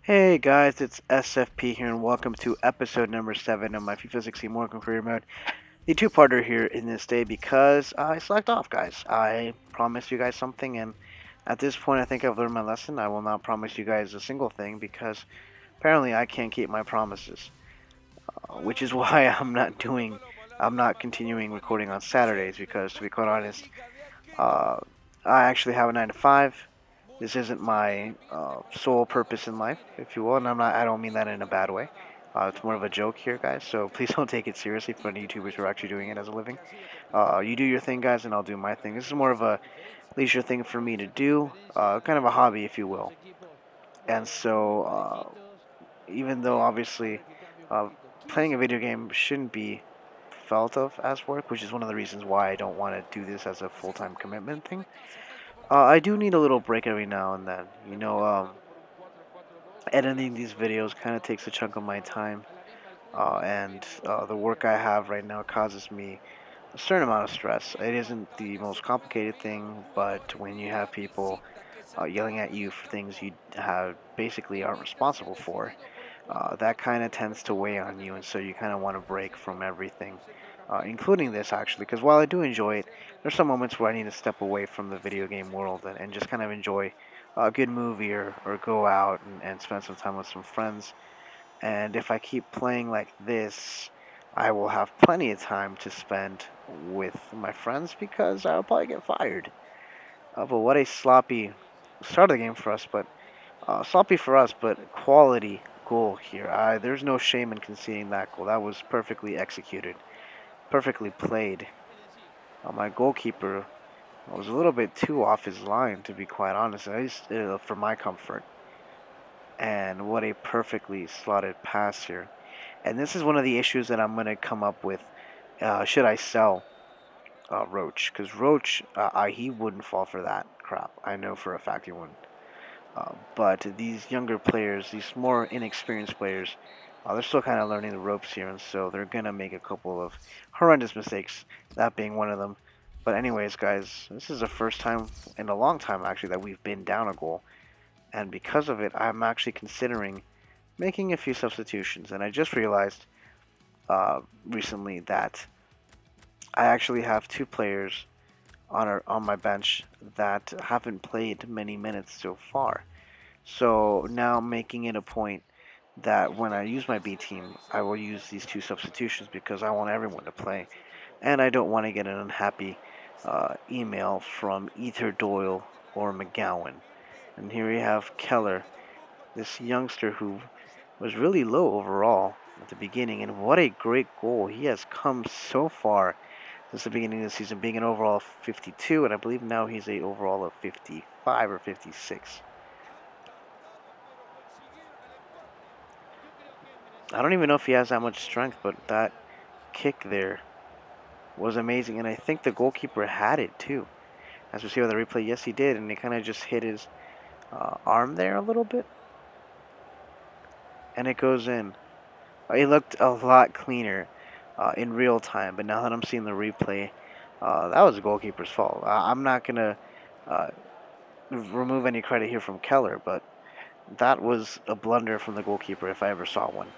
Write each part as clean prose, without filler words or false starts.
Hey guys, it's SFP here, and welcome to episode number 7 of my FIFA 16 Morecambe career mode. The two-parter here in this day because I slacked off, guys. I promised you guys something, and at this point, I think I've learned my lesson. I will not promise you guys a single thing because apparently I can't keep my promises, which is why I'm not continuing recording on Saturdays because, to be quite honest, uh, I actually have a 9 to 5. This isn't my sole purpose in life, if you will, and I don't mean that in a bad way. It's more of a joke here, guys. So please don't take it seriously for any YouTubers who are actually doing it as a living. You do your thing, guys, and I'll do my thing. This is more of a leisure thing for me to do, kind of a hobby, if you will. And so, even though obviously uh, playing a video game shouldn't be felt of as work, which is one of the reasons why I don't want to do this as a full-time commitment thing. I do need a little break every now and then. Editing these videos kind of takes a chunk of my time, and the work I have right now causes me a certain amount of stress. It isn't the most complicated thing, but when you have people yelling at you for things you have basically aren't responsible for, that kind of tends to weigh on you, and so you kind of want to break from everything, including this actually. Because while I do enjoy it, there's some moments where I need to step away from the video game world and just kind of enjoy a good movie or go out and spend some time with some friends. And if I keep playing like this, I will have plenty of time to spend with my friends because I'll probably get fired. But what a sloppy start of the game for us, but sloppy for us, but quality goal here. There's no shame in conceding that goal. That was perfectly executed, perfectly played. My goalkeeper was a little bit too off his line, to be quite honest, at least for my comfort. And what a perfectly slotted pass here. And this is one of the issues that I'm going to come up with. Should I sell Roach? Because Roach, he wouldn't fall for that crap. I know for a fact he wouldn't. But these younger players, these more inexperienced players, they're still kind of learning the ropes here, and so they're gonna make a couple of horrendous mistakes. That being one of them. But anyways, guys, this is the first time in a long time actually that we've been down a goal, and because of it, I'm actually considering making a few substitutions. And I just realized recently that I actually have two players on my bench that haven't played many minutes so far. So now I'm making it a point that when I use my B team, I will use these two substitutions because I want everyone to play. And I don't want to get an unhappy email from either Doyle or McGowan. And here we have Keller, this youngster who was really low overall at the beginning. And what a great goal. He has come so far since the beginning of the season, being an overall of 52, and I believe now he's a overall of 55 or 56. I don't even know if he has that much strength, but that kick there was amazing, and I think the goalkeeper had it too. As we see on the replay, yes, he did, and he kind of just hit his arm there a little bit, and it goes in. It looked a lot cleaner in real time, but now that I'm seeing the replay, that was the goalkeeper's fault. I'm not gonna uh, remove any credit here from Keller, but that was a blunder from the goalkeeper if I ever saw one.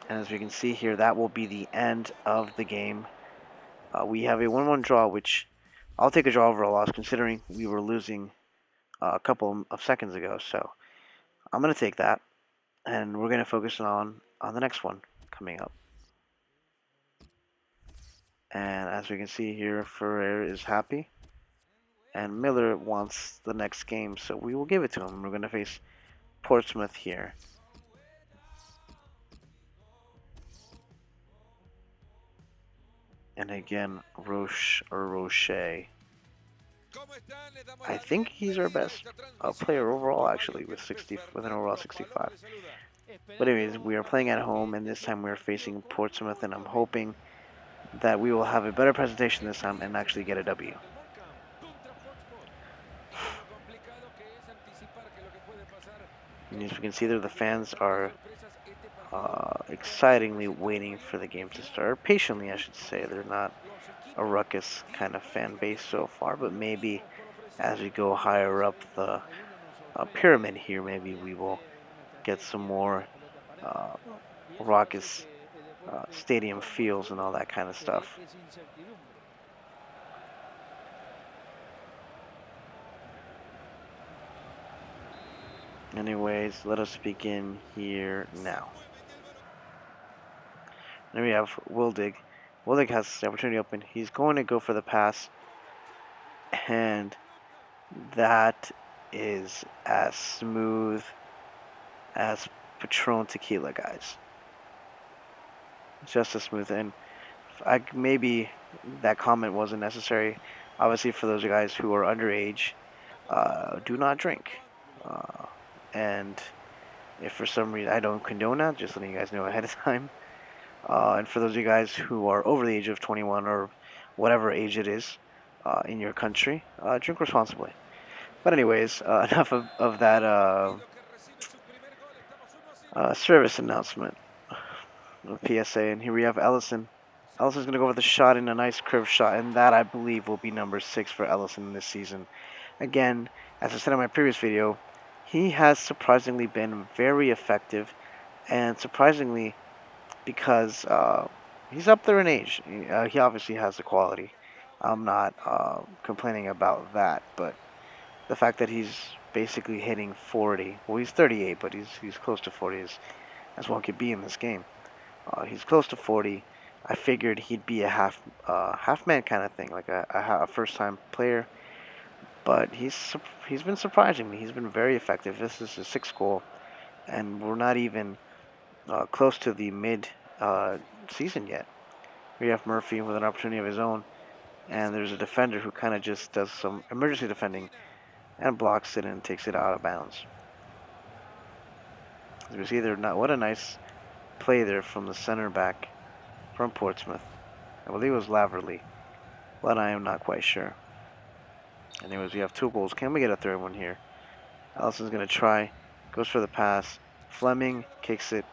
And as we can see here, that will be the end of the game. We have a 1-1 draw, which I'll take a draw over a loss considering we were losing a couple of seconds ago. So I'm going to take that, and we're going to focus on the next one coming up. And as we can see here, Ferrer is happy, and Miller wants the next game, so we will give it to him. We're going to face Portsmouth here. And again, Roche or Roche. I think he's our best player overall, actually, with an overall 65. But anyways, we are playing at home, and this time we are facing Portsmouth, and I'm hoping that we will have a better presentation this time and actually get a W. And as we can see there, the fans are excitingly waiting for the game to start. Patiently, I should say. They're not a ruckus kind of fan base so far, but maybe as we go higher up the pyramid here. Maybe we will get some more uh, raucous stadium feels and all that kind of stuff. Anyways, let us begin here now. Then we have Wildig. Wildig has the opportunity open. He's going to go for the pass, and that is as smooth as Patron tequila, guys. Just as smooth. And maybe that comment wasn't necessary. Obviously, for those guys who are underage, do not drink. Uh, and if for some reason I don't condone that, just letting you guys know ahead of time. And for those of you guys who are over the age of 21 or whatever age it is in your country, drink responsibly. But anyways, enough of that service announcement. PSA, and here we have Ellison. Ellison's going to go with a shot in a nice curved shot, and that I believe will be number 6 for Ellison this season. Again, as I said in my previous video, he has surprisingly been very effective, and surprisingly because he's up there in age. He obviously has the quality. I'm not complaining about that, but the fact that he's basically hitting 40, well, he's 38, but he's close to 40 as one could be in this game. He's close to 40. I figured he'd be a half man kind of thing, like a first time player. But he's been surprising me. He's been very effective. This is his 6th goal, and we're not even close to the mid season yet. We have Murphy with an opportunity of his own, and there's a defender who kind of just does some emergency defending and blocks it and takes it out of bounds. As you see there, what a nice play there from the center back from Portsmouth. I believe it was Laverley, but I am not quite sure. Anyways, we have 2 goals. Can we get a third one here? Allison's going to try. Goes for the pass. Fleming kicks it.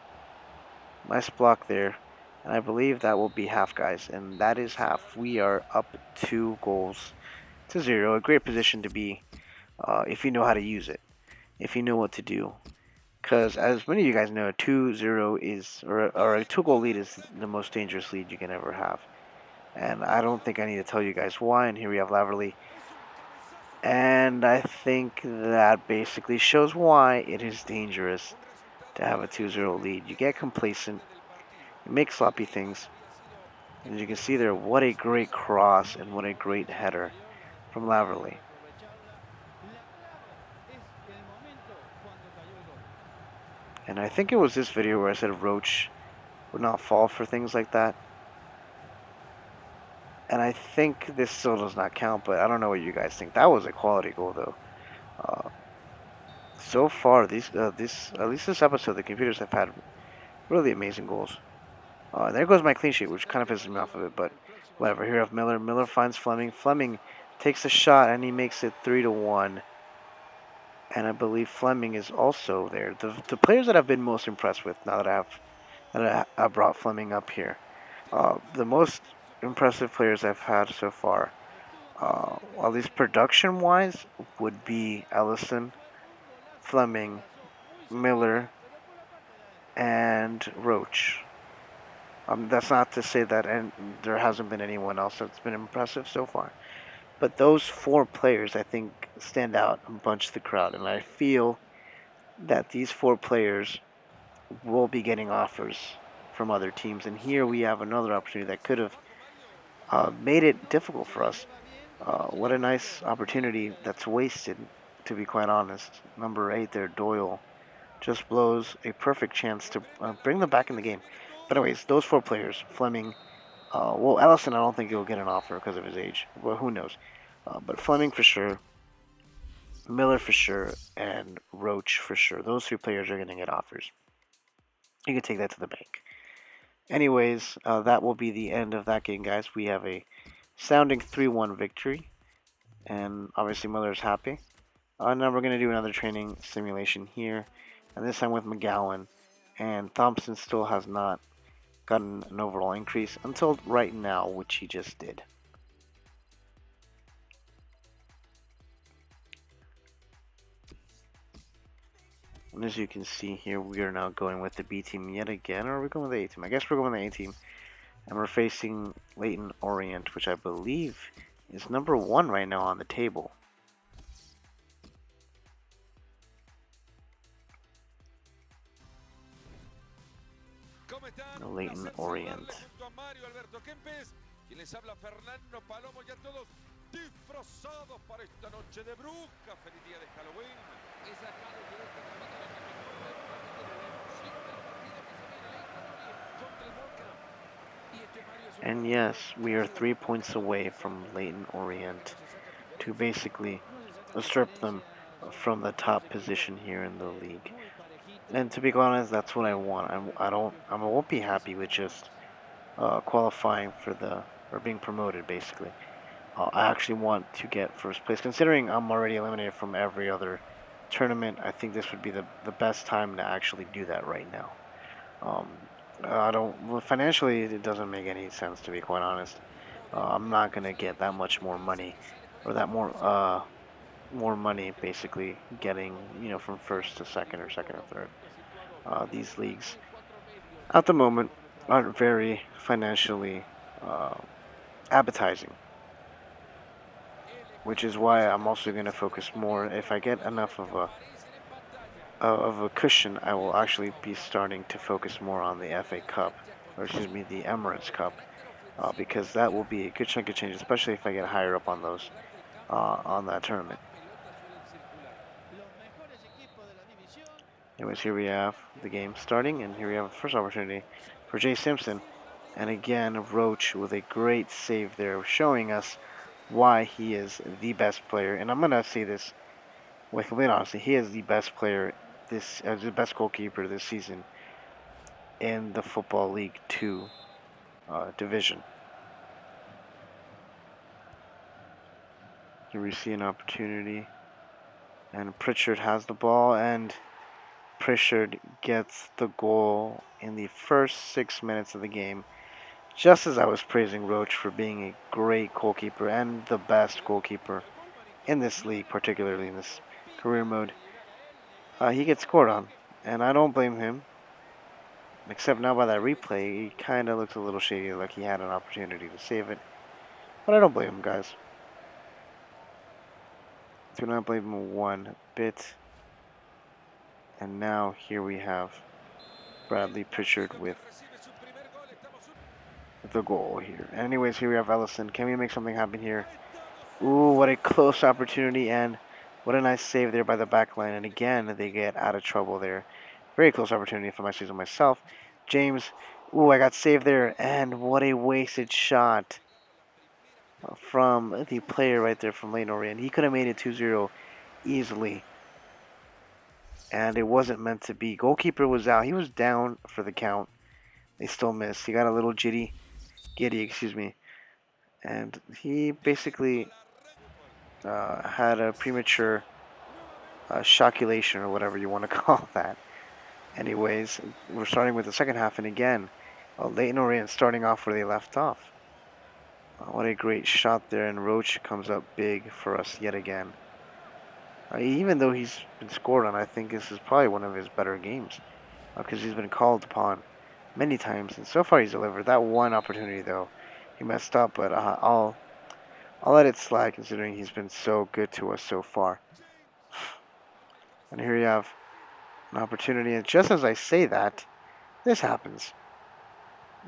Nice block there. And I believe that will be half, guys. And that is half. We are up 2 goals to 0. A great position to be if you know how to use it. If you know what to do. Because as many of you guys know, 2-0 is, or a 2-goal lead is the most dangerous lead you can ever have. And I don't think I need to tell you guys why. And here we have Laverley. And I think that basically shows why it is dangerous to have a 2-0 lead. You get complacent, you make sloppy things. And as you can see there, what a great cross and what a great header from Laverley. And I think it was this video where I said Roach would not fall for things like that. And I think this still does not count, but I don't know what you guys think. That was a quality goal, though. So far, at least this episode, the computers have had really amazing goals. There goes my clean sheet, which kind of pisses me off a bit, but whatever. Here we have Miller. Miller finds Fleming. Fleming takes a shot, and he makes it 3-1. And I believe Fleming is also there. The players that I've been most impressed with now that I brought Fleming up here. The most impressive players I've had so far, at least production-wise, would be Ellison, Fleming, Miller, and Roach. That's not to say that there hasn't been anyone else that's been impressive so far. But those 4 players, I think, stand out and bunch the crowd. And I feel that these 4 players will be getting offers from other teams. And here we have another opportunity that could have made it difficult for us. What a nice opportunity that's wasted, to be quite honest. Number 8 there, Doyle, just blows a perfect chance to bring them back in the game. But anyways, those 4 players, Fleming, well, Ellison, I don't think he'll get an offer because of his age. Well, who knows? But Fleming for sure, Miller for sure, and Roach for sure. Those 3 players are going to get offers. You can take that to the bank. Anyways, that will be the end of that game, guys. We have a sounding 3-1 victory, and obviously Miller's happy. Now we're going to do another training simulation here, and this time with McGowan. And Thompson still has not gotten an overall increase until right now, which he just did. And as you can see here, we are now going with the B team yet again, or are we going with the A team? I guess we're going with the A team. And we're facing Leighton Orient, which I believe is number 1 right now on the table. Leighton Orient. And yes, we are 3 points away from Leighton Orient to basically usurp them from the top position here in the league. And to be honest, that's what I want. I won't be happy with just qualifying for or being promoted, basically. I actually want to get first place. Considering I'm already eliminated from every other tournament, I think this would be the best time to actually do that right now. Um, I don't, well, financially, it doesn't make any sense, to be quite honest. I'm not going to get that much more money, or that more money, basically, getting, from first to second or second or third. These leagues, at the moment, aren't very financially uh, appetizing, which is why I'm also going to focus more. If I get enough of a cushion, I will actually be starting to focus more on the FA Cup, or excuse me, the Emirates Cup, because that will be a good chunk of change, especially if I get higher up on those on that tournament. Anyways, here we have the game starting, and here we have a first opportunity for Jay Simpson. And again, Roach with a great save there, showing us why he is the best player. And I'm going to say this with complete honesty, he is the best player the best goalkeeper this season in the Football League 2 division. Here we see an opportunity, and Pritchard has the ball, and Pritchard gets the goal in the first 6 minutes of the game. Just as I was praising Roach for being a great goalkeeper and the best goalkeeper in this league, particularly in this career mode, he gets scored on. And I don't blame him, except now by that replay, he kind of looks a little shady, like he had an opportunity to save it. But I don't blame him, guys. Do not blame him one bit. And now here we have Bradley Pritchard with the goal here. Anyways, here we have Ellison. Can we make something happen here? Ooh, what a close opportunity, and what a nice save there by the back line. And again, they get out of trouble there. Very close opportunity if I might say so myself. James, ooh, I got saved there, and what a wasted shot from the player right there from Leighton Orient. He could have made it 2-0 easily, and it wasn't meant to be. Goalkeeper was out. He was down for the count. They still missed. He got a little giddy, excuse me, and he basically had a premature shockulation or whatever you want to call that. Anyways, we're starting with the second half, and again, Leighton Orient starting off where they left off. What a great shot there, and Roach comes up big for us yet again. Even though he's been scored on, I think this is probably one of his better games because he's been called upon many times, and so far he's delivered. That one opportunity, though, he messed up, but I'll let it slide considering he's been so good to us so far. And here you have an opportunity, and just as I say that, this happens.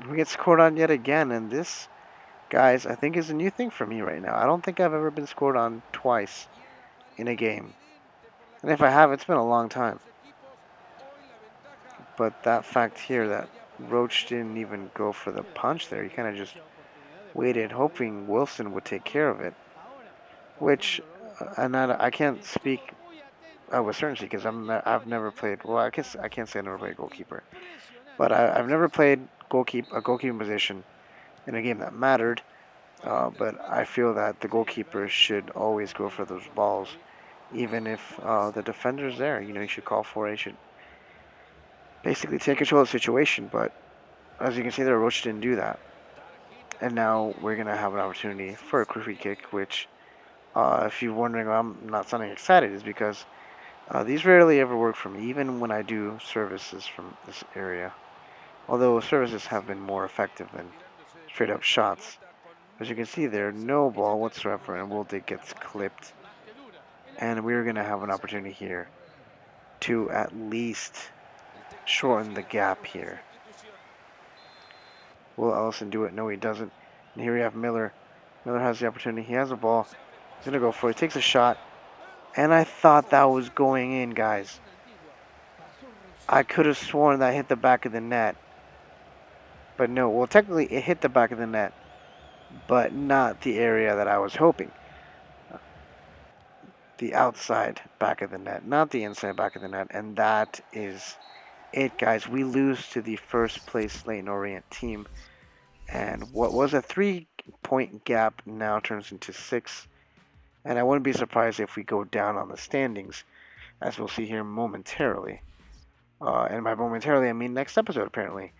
We get scored on yet again, and this, guys, I think is a new thing for me right now. I don't think I've ever been scored on twice in a game. And if I have, it's been a long time. But that fact here that Roach didn't even go for the punch there, he kind of just waited, hoping Wilson would take care of it. Which, and I can't speak with certainty because I've never played. Well, I guess I can't say I never played goalkeeper, but I've never played a goalkeeping position in a game that mattered. But I feel that the goalkeeper should always go for those balls, even if the defender's there. You should call for it. You should basically take control of the situation. But as you can see there, Roach didn't do that. And now we're going to have an opportunity for a free kick, which, if you're wondering why I'm not sounding excited, is because These rarely ever work for me, even when I do services from this area. Although services have been more effective than straight up shots. As you can see there, no ball whatsoever, and Wildig gets clipped. And we're going to have an opportunity here to at least shorten the gap here. Will Ellison do it? No, he doesn't. And here we have Miller. Miller has the opportunity. He has the ball. He's going to go for it. He takes a shot. And I thought that was going in, guys. I could have sworn that hit the back of the net. But no, well, technically it hit the back of the net, but not the area that I was hoping. The outside back of the net, not the inside back of the net. And that is it, guys. We lose to the first place Leyton Orient team. And what was a 3-point gap now turns into 6. And I wouldn't be surprised if we go down on the standings, as we'll see here momentarily. And by momentarily, I mean next episode, apparently.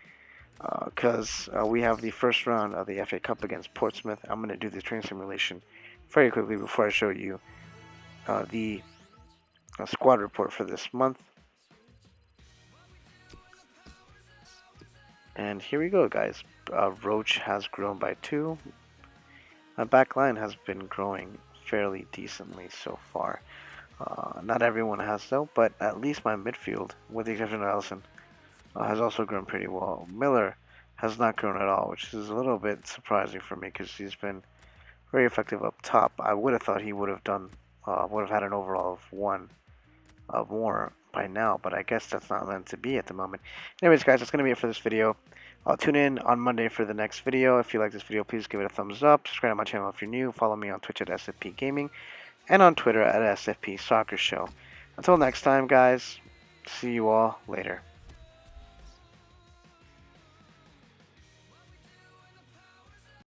Because we have the first round of the FA Cup against Portsmouth. I'm going to do the train simulation very quickly before I show you the squad report for this month. And here we go, guys. Roach has grown by 2. My back line has been growing fairly decently so far. Not everyone has, though, but at least my midfield, with the exception of Ellison, has also grown pretty well. Miller has not grown at all, which is a little bit surprising for me because he's been very effective up top. I would have thought he would have had an overall of 1 more by now, but I guess that's not meant to be at the moment. Anyways, guys, that's going to be it for this video. I'll tune in on Monday for the next video. If you like this video, please give it a thumbs up. Subscribe to my channel if you're new. Follow me on Twitch at SFP Gaming and on Twitter at SFP Soccer Show. Until next time, guys, see you all later.